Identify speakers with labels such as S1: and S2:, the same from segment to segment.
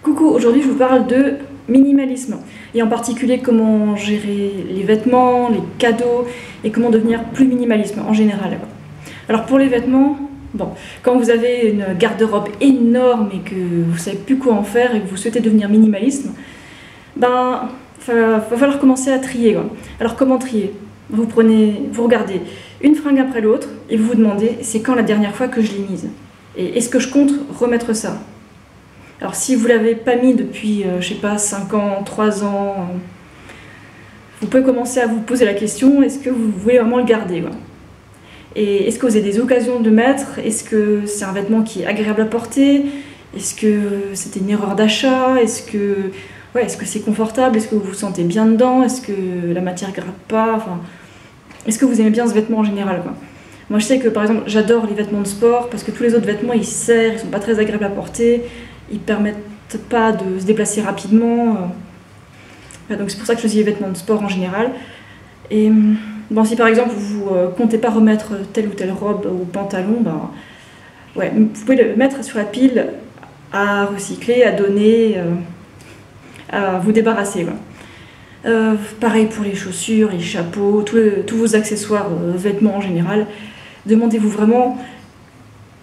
S1: Coucou, aujourd'hui je vous parle de minimalisme et en particulier comment gérer les vêtements, les cadeaux et comment devenir plus minimaliste en général. Alors pour les vêtements, bon, quand vous avez une garde-robe énorme et que vous ne savez plus quoi en faire et que vous souhaitez devenir minimaliste, ben va falloir commencer à trier. Alors comment trier? Vous regardez une fringue après l'autre et vous vous demandez c'est quand la dernière fois que je l'ai mise et est-ce que je compte remettre ça? Alors si vous ne l'avez pas mis depuis, je sais pas, 5 ans, 3 ans, vous pouvez commencer à vous poser la question, est-ce que vous voulez vraiment le garder Et est-ce que vous avez des occasions de le mettre? Est-ce que c'est un vêtement qui est agréable à porter? Est-ce que c'était une erreur d'achat? Est-ce que c'est confortable? Est-ce que vous vous sentez bien dedans? Est-ce que la matière ne gratte pas? Est-ce que vous aimez bien ce vêtement en général Moi je sais que par exemple j'adore les vêtements de sport parce que tous les autres vêtements ils serrent, ils ne sont pas très agréables à porter. Ils ne permettent pas de se déplacer rapidement. Donc c'est pour ça que je choisis les vêtements de sport en général. Et bon, si par exemple vous ne comptez pas remettre telle ou telle robe ou pantalon, vous pouvez le mettre sur la pile à recycler, à donner, à vous débarrasser. Pareil pour les chaussures, les chapeaux, tous vos accessoires, vêtements en général. Demandez-vous vraiment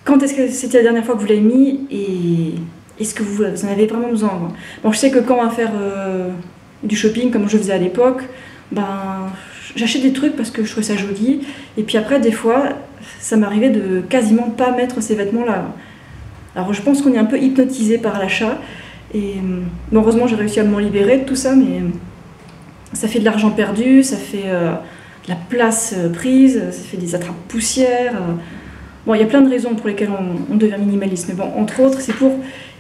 S1: quand est-ce que c'était la dernière fois que vous l'avez mis et est-ce que vous en avez vraiment besoin. Bon, je sais que quand on va faire du shopping, comme je faisais à l'époque, j'achète des trucs parce que je trouvais ça joli. Et puis après, des fois, ça m'arrivait de quasiment pas mettre ces vêtements-là. Alors je pense qu'on est un peu hypnotisé par l'achat. Et heureusement, j'ai réussi à m'en libérer de tout ça, mais ça fait de l'argent perdu, ça fait de la place prise, ça fait des attrapes poussières. Bon, il y a plein de raisons pour lesquelles on devient minimaliste. Mais bon, entre autres, c'est pour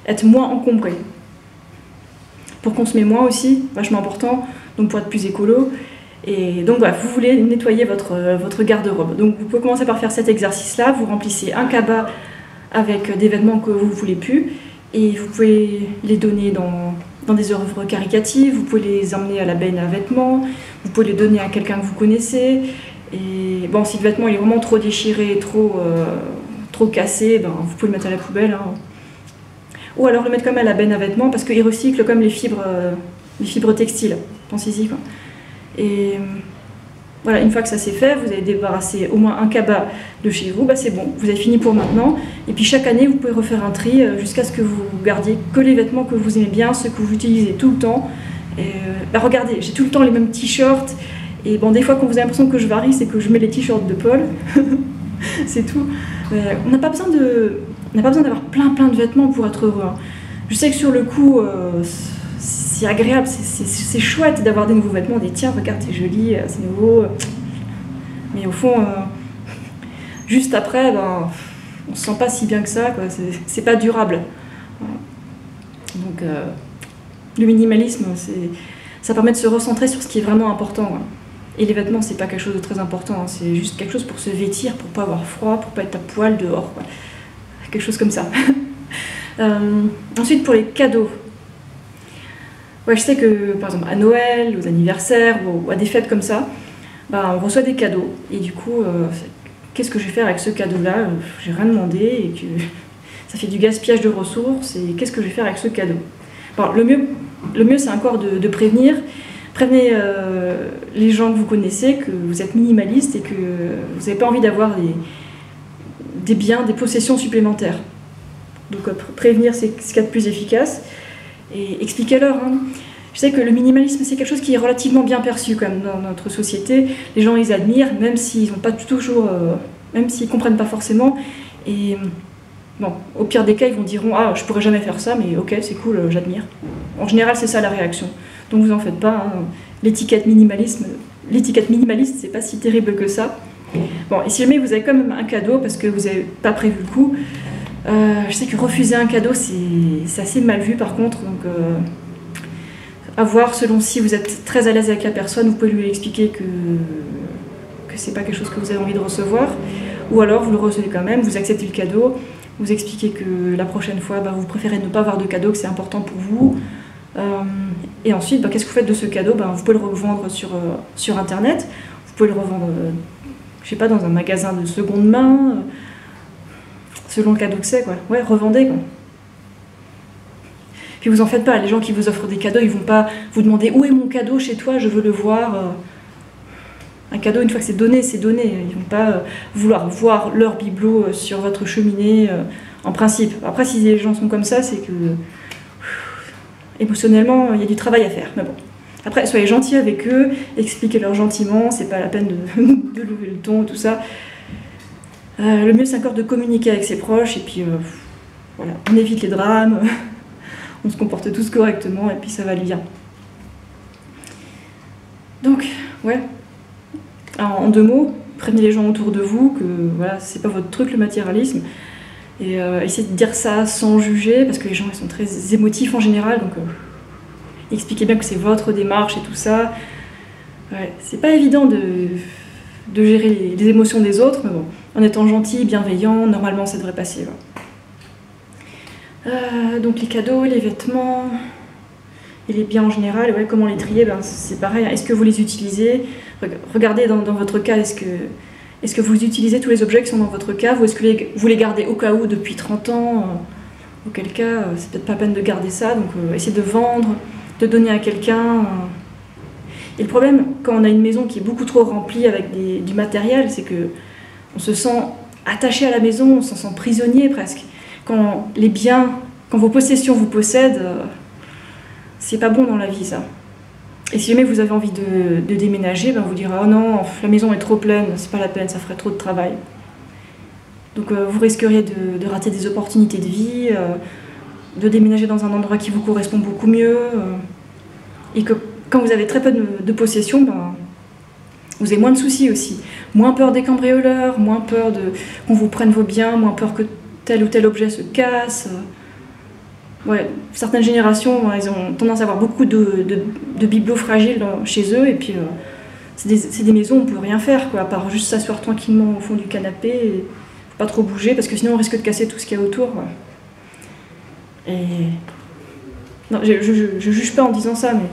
S1: être moins encombré. Pour consommer moins aussi, vachement important, donc pour être plus écolo. Et donc voilà, vous voulez nettoyer votre garde-robe. Donc vous pouvez commencer par faire cet exercice-là. Vous remplissez un cabas avec des vêtements que vous ne voulez plus. Et vous pouvez les donner dans des œuvres caritatives. Vous pouvez les emmener à la benne à vêtements. Vous pouvez les donner à quelqu'un que vous connaissez. Et bon, si le vêtement il est vraiment trop déchiré, trop cassé, vous pouvez le mettre à la poubelle. Ou alors le mettre comme à la benne à vêtements parce qu'il recycle comme les fibres textiles. Pensez-y. Et voilà, une fois que ça c'est fait, vous avez débarrassé au moins un cabas de chez vous, c'est bon, vous avez fini pour maintenant. Et puis chaque année, vous pouvez refaire un tri jusqu'à ce que vous gardiez que les vêtements que vous aimez bien, ceux que vous utilisez tout le temps. Et regardez, j'ai tout le temps les mêmes t-shirts. Et bon, des fois, quand vous avez l'impression que je varie, c'est que je mets les t-shirts de Paul. C'est tout. On n'a pas besoin d'avoir plein de vêtements pour être heureux. Je sais que sur le coup, c'est agréable, c'est chouette d'avoir des nouveaux vêtements. Tiens, regarde, c'est joli, c'est nouveau. Mais au fond, juste après, on se sent pas si bien que ça. C'est pas durable. Donc, le minimalisme, ça permet de se recentrer sur ce qui est vraiment important. Et les vêtements, c'est pas quelque chose de très important, c'est juste quelque chose pour se vêtir, pour pas avoir froid, pour pas être à poil dehors. Quelque chose comme ça. Ensuite, pour les cadeaux. Je sais que, par exemple, à Noël, aux anniversaires ou à des fêtes comme ça, on reçoit des cadeaux. Et du coup, qu'est-ce que je vais faire avec ce cadeau-là? J'ai rien demandé et que ça fait du gaspillage de ressources. Et qu'est-ce que je vais faire avec ce cadeau? Le mieux c'est encore de prévenir. Prévenez les gens que vous connaissez que vous êtes minimaliste et que vous n'avez pas envie d'avoir des biens, des possessions supplémentaires. Donc prévenir, c'est ce qu'il y a de plus efficace. Et expliquez-leur. Je sais que le minimalisme, c'est quelque chose qui est relativement bien perçu quand même dans notre société. Les gens, ils admirent, même s'ils n'ont pas toujours, même s'ils ne comprennent pas forcément. Et bon, au pire des cas, ils diront « Ah, je pourrais jamais faire ça, mais ok, c'est cool, j'admire. » En général, c'est ça la réaction. Donc vous en faites pas. L'étiquette minimaliste, c'est pas si terrible que ça. Bon, et si jamais vous avez quand même un cadeau, parce que vous n'avez pas prévu le coup, je sais que refuser un cadeau, c'est assez mal vu par contre. Donc, à voir selon si vous êtes très à l'aise avec la personne, vous pouvez lui expliquer que c'est pas quelque chose que vous avez envie de recevoir. Ou alors vous le recevez quand même, vous acceptez le cadeau. Vous expliquez que la prochaine fois, vous préférez ne pas avoir de cadeau, que c'est important pour vous. Et ensuite, qu'est-ce que vous faites de ce cadeau? Vous pouvez le revendre sur Internet. Vous pouvez le revendre, je sais pas, dans un magasin de seconde main. Selon le cadeau que c'est, revendez. Puis vous en faites pas, les gens qui vous offrent des cadeaux, ils vont pas vous demander où est mon cadeau chez toi, je veux le voir. Un cadeau, une fois que c'est donné, c'est donné. Ils vont pas vouloir voir leur bibelot sur votre cheminée, en principe. Après, si les gens sont comme ça, c'est que émotionnellement, il y a du travail à faire. Mais bon. Après, soyez gentils avec eux, expliquez-leur gentiment, c'est pas la peine de lever le ton, tout ça. Le mieux, c'est encore de communiquer avec ses proches, et puis voilà, on évite les drames, on se comporte tous correctement, et puis ça va aller bien. Donc, ouais, alors, en 2 mots, prévenez les gens autour de vous que voilà, c'est pas votre truc le matérialisme, et essayez de dire ça sans juger, parce que les gens ils sont très émotifs en général, donc expliquez bien que c'est votre démarche et tout ça. Ouais, c'est pas évident de gérer les émotions des autres, mais bon, en étant gentil, bienveillant, normalement ça devrait passer. Donc les cadeaux, les vêtements, et les biens en général, ouais, comment les trier, ben, c'est pareil. Est-ce que vous les utilisez? Regardez dans votre cas, est-ce que vous utilisez tous les objets qui sont dans votre cave, ou est-ce que vous les gardez au cas où depuis 30 ans? Auquel cas, c'est peut-être pas la peine de garder ça, donc essayez de vendre, de donner à quelqu'un. Et le problème, quand on a une maison qui est beaucoup trop remplie avec du matériel, c'est que on se sent attaché à la maison, on s'en sent prisonnier presque. Quand les biens, quand vos possessions vous possèdent, c'est pas bon dans la vie ça. Et si jamais vous avez envie de déménager, ben vous direz oh non, la maison est trop pleine, c'est pas la peine, ça ferait trop de travail. Donc vous risqueriez de rater des opportunités de vie, de déménager dans un endroit qui vous correspond beaucoup mieux, et que quand vous avez très peu de possessions, ben, vous avez moins de soucis aussi. Moins peur des cambrioleurs, moins peur qu'on vous prenne vos biens, moins peur que tel ou tel objet se casse. Ouais, certaines générations, elles ont tendance à avoir beaucoup de bibelots fragiles chez eux, et puis c'est des maisons où on ne peut rien faire, quoi, à part juste s'asseoir tranquillement au fond du canapé, et pas trop bouger, parce que sinon on risque de casser tout ce qu'il y a autour. Et... Non, je juge pas en disant ça, mais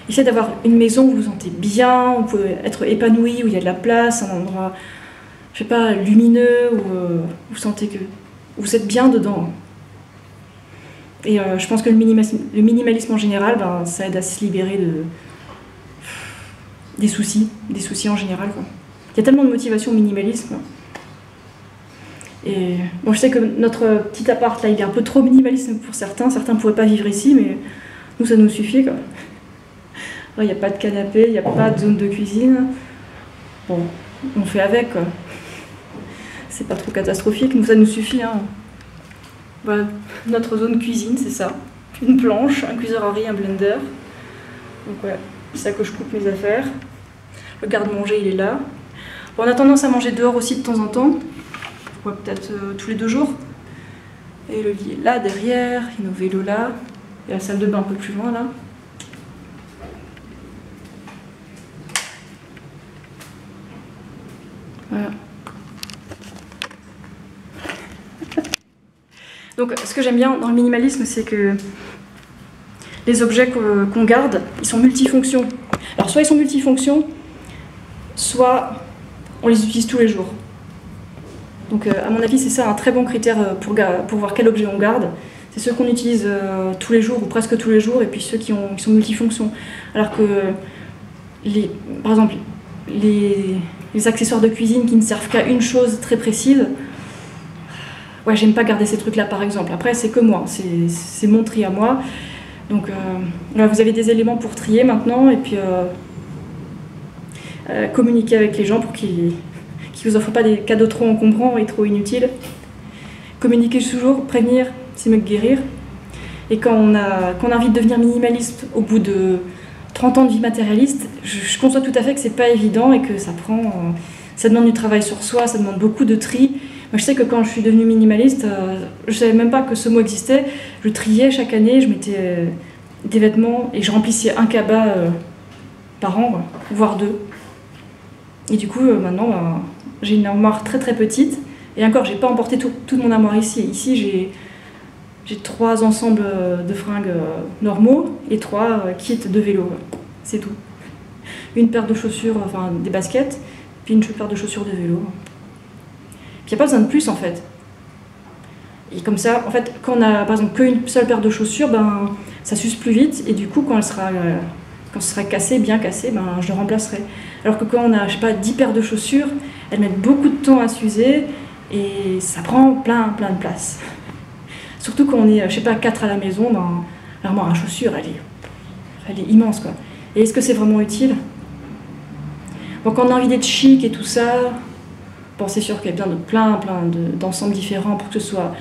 S1: essayez d'avoir une maison où vous vous sentez bien, où vous pouvez être épanoui, où il y a de la place, un endroit, je sais pas, lumineux, où vous sentez que vous êtes bien dedans. Et je pense que le minimalisme en général, ben, ça aide à se libérer des soucis en général, quoi. Il y a tellement de motivation au minimalisme. Et bon, je sais que notre petit appart là, il est un peu trop minimaliste pour certains ne pourraient pas vivre ici, mais nous ça nous suffit, quoi. Il n'y a pas de canapé, il n'y a pas de zone de cuisine. Bon, on fait avec, quoi. C'est pas trop catastrophique, nous ça nous suffit, hein. Voilà, notre zone cuisine, c'est ça. Une planche, un cuiseur à riz, un blender. Donc voilà, c'est ça que je coupe mes affaires. Le garde-manger, il est là. Bon, on a tendance à manger dehors aussi de temps en temps. Ouais, peut-être tous les 2 jours. Et le lit est là, derrière. Il y a nos vélos là. Il y a la salle de bain un peu plus loin, là. Voilà. Donc, ce que j'aime bien dans le minimalisme, c'est que les objets qu'on garde, ils sont multifonctions. Alors, soit ils sont multifonctions, soit on les utilise tous les jours. Donc, à mon avis, c'est ça un très bon critère pour voir quel objet on garde. C'est ceux qu'on utilise tous les jours, ou presque tous les jours, et puis ceux qui sont multifonctions. Alors que, par exemple, les accessoires de cuisine qui ne servent qu'à une chose très précise, ouais, j'aime pas garder ces trucs-là, par exemple. Après, c'est que moi, c'est mon tri à moi. Donc, là, vous avez des éléments pour trier maintenant, et puis communiquer avec les gens pour qu'ils vous offrent pas des cadeaux trop encombrants et trop inutiles. Communiquer toujours, prévenir, c'est mieux que guérir. Et quand on a envie de devenir minimaliste au bout de 30 ans de vie matérialiste, je conçois tout à fait que c'est pas évident et que ça demande du travail sur soi, ça demande beaucoup de tri. Moi, je sais que quand je suis devenue minimaliste, je savais même pas que ce mot existait. Je triais chaque année, je mettais des vêtements et je remplissais un cabas par an, voire 2. Et du coup, maintenant, j'ai une armoire très très petite. Et encore, j'ai pas emporté toute mon armoire ici. Ici, j'ai 3 ensembles de fringues normaux et 3 kits de vélo. C'est tout. Une paire de chaussures, enfin des baskets, puis une paire de chaussures de vélo. Puis il n'y a pas besoin de plus en fait. Et comme ça, en fait, quand on a par exemple qu'une seule paire de chaussures, ben, ça s'use plus vite, et du coup, quand ce sera cassé, bien cassé, ben, je le remplacerai. Alors que quand on a, je sais pas, 10 paires de chaussures, elles mettent beaucoup de temps à s'user, et ça prend plein de place. Surtout quand on est, je sais pas, 4 à la maison, ben, l'armoire à chaussures, elle est immense, quoi. Et est-ce que c'est vraiment utile? Bon, quand on a envie d'être chic et tout ça, bon, c'est sûr qu'il y a bien plein d'ensembles différents pour que ce soit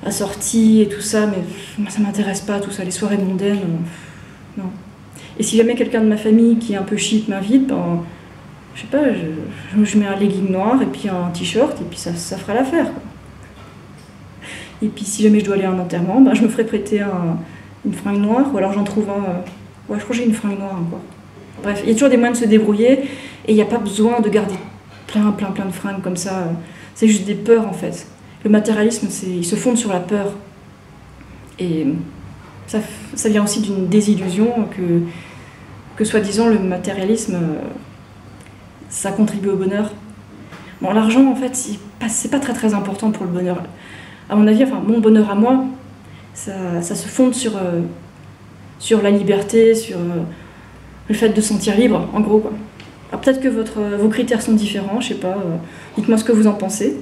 S1: assorti et tout ça, mais moi, ça m'intéresse pas, tout ça, les soirées mondaines, non. Et si jamais quelqu'un de ma famille qui est un peu chic m'invite, ben, je sais pas, je mets un legging noir et puis un t-shirt, et puis ça fera l'affaire, quoi. Et puis si jamais je dois aller à un enterrement, ben, je me ferai prêter une fringue noire, ou alors j'en trouve un... ouais, je crois que j'ai une fringue noire encore. Bref, il y a toujours des moyens de se débrouiller, et il n'y a pas besoin de garder plein de fringues comme ça. C'est juste des peurs, en fait. Le matérialisme, il se fonde sur la peur. Et ça vient aussi d'une désillusion que soi-disant, le matérialisme, ça contribue au bonheur. Bon, l'argent, en fait, c'est pas très important pour le bonheur. À mon avis, enfin, mon bonheur à moi, ça se fonde sur la liberté, sur le fait de se sentir libre, en gros, quoi. Alors peut-être que vos critères sont différents, je sais pas, dites-moi ce que vous en pensez.